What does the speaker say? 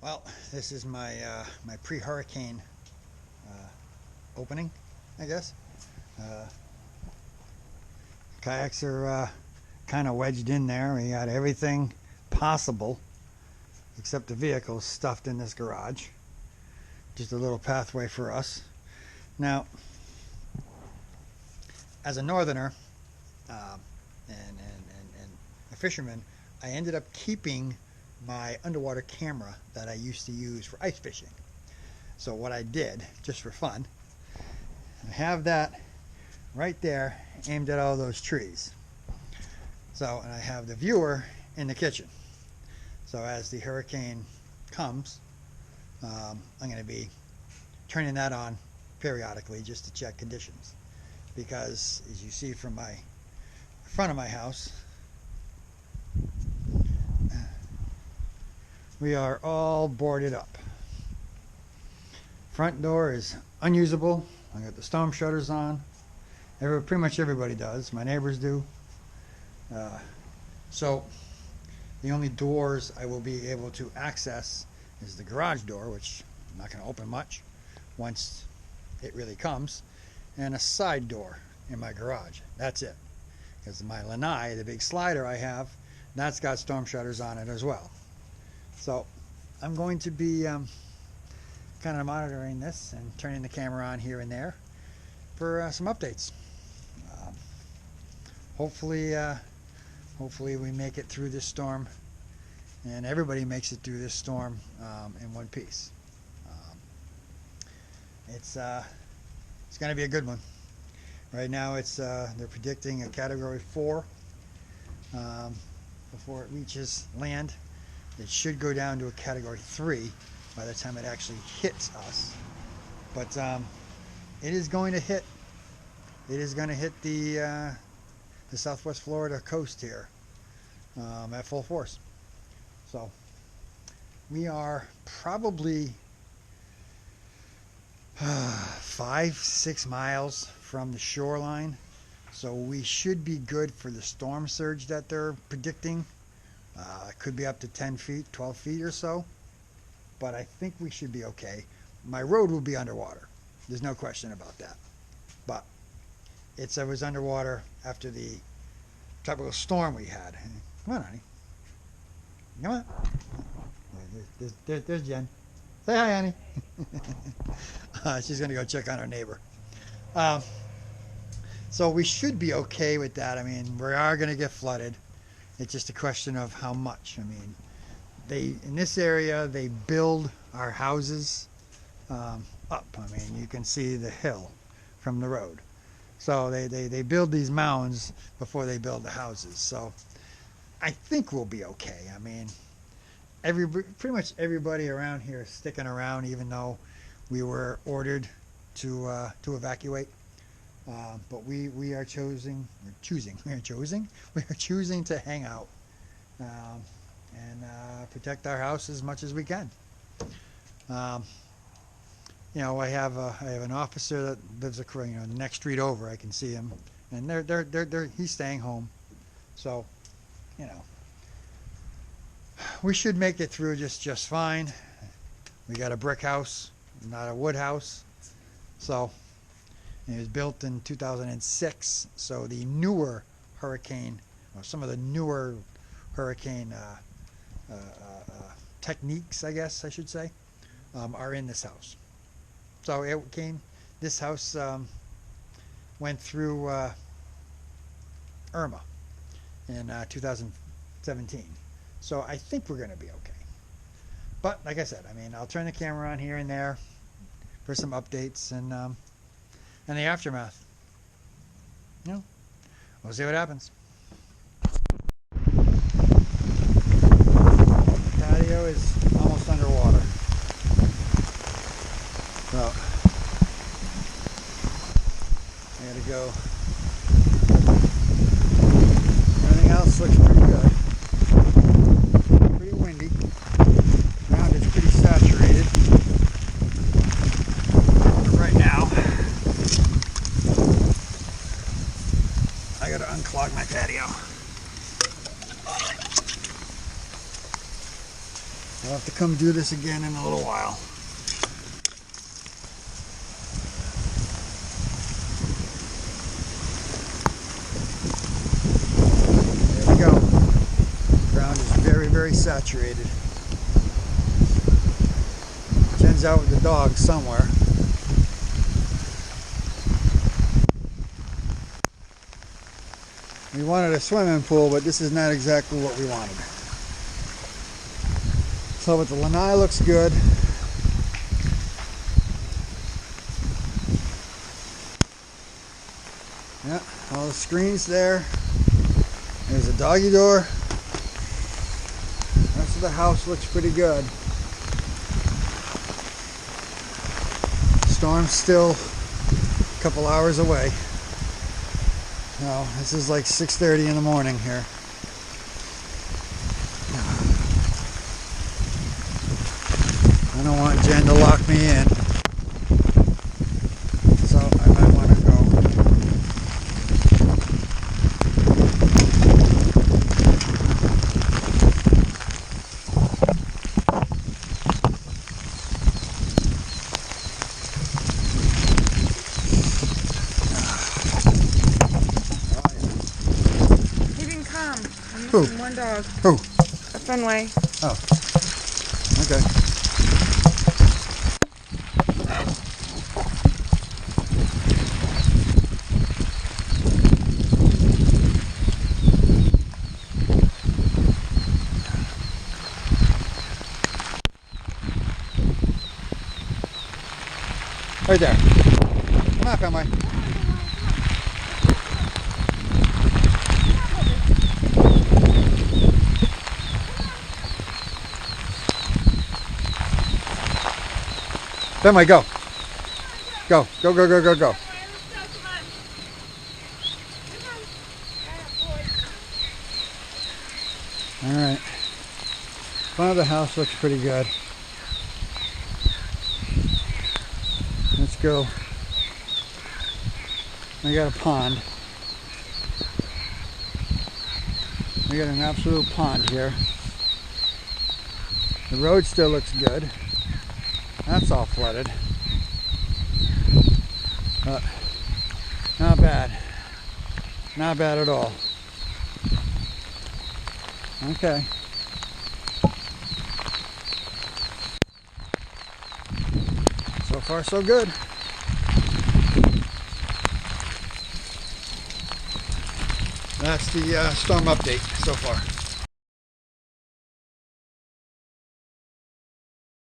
Well, this is my my pre-hurricane opening, I guess. Uh, Kayaks are kind of wedged in there. We got everything possible except the vehicles stuffed in this garage. Just a little pathway for us. Now, as a northerner and a fisherman, I ended up keeping my underwater camera that I used to use for ice fishing. So what I did, just for fun, I have that right there aimed at all those trees. So, and I have the viewer in the kitchen. So as the hurricane comes, I'm going to be turning that on periodically just to check conditions. Because as you see from my front of my house, we are all boarded up. Front door is unusable. I got the storm shutters on. Pretty much everybody does. My neighbors do. So the only doors I will be able to access is the garage door, which I'm not going to open much once it really comes, and a side door in my garage. That's it. Because my lanai, the big slider I have, that's got storm shutters on it as well. So I'm going to be kind of monitoring this and turning the camera on here and there for some updates. Hopefully we make it through this storm, and everybody makes it through this storm in one piece. It's going to be a good one. Right now, they're predicting a Category 4 before it reaches land. It should go down to a Category 3 by the time it actually hits us. But it is going to hit. It is going to hit the Southwest Florida coast here at full force. So we are probably 5-6 miles from the shoreline. So we should be good for the storm surge that they're predicting. It could be up to 10 feet, 12 feet or so. But I think we should be okay. My road will be underwater. There's no question about that. But it was underwater after the tropical storm we had. Come on, honey. Come on. There's Jen. Say hi, honey. She's going to go check on her neighbor. So we should be okay with that. I mean, we are going to get flooded. It's just a question of how much. I mean, in this area, they build our houses up. I mean, you can see the hill from the road. So they build these mounds before they build the houses. So I think we'll be okay. I mean, pretty much everybody around here is sticking around, even though we were ordered to evacuate. But we are choosing to hang out and protect our house as much as we can. You know, I have an officer that lives the next street over. I can see him, and he's staying home. So, you know, we should make it through just fine. We got a brick house, not a wood house. So it was built in 2006. So the newer hurricane, or some of the newer hurricane techniques, I guess I should say, are in this house. So this house went through Irma in 2017. So I think we're going to be okay. But like I said, I mean, I'll turn the camera on here and there for some updates and the aftermath. You know, we'll see what happens. Patio is almost underwater. So I gotta go. Everything else looks pretty good. Pretty windy. Ground is pretty saturated. But right now, I gotta unclog my patio. I'll have to come do this again in a little while. There we go. The ground is very, very saturated. Jen's out with the dog somewhere. We wanted a swimming pool, but this is not exactly what we wanted. So, but the lanai looks good. Yeah, all the screens there. There's a doggy door. The rest of the house looks pretty good. Storm's still a couple hours away. Now, this is like 6:30 in the morning here. I don't want Jen to lock me in, so I might want to go. He didn't come. I'm Who? missing one dog. Who? A Fenway. Oh, okay. Right there. Come on, Fenway. Fenway, go. Go, go, go, go, go, go. Alright. Front of the house looks pretty good. Let's go. We got a pond. We got an absolute pond here. The road still looks good. That's all flooded. But not bad. Not bad at all. Okay. So far, so good. That's the storm update so far.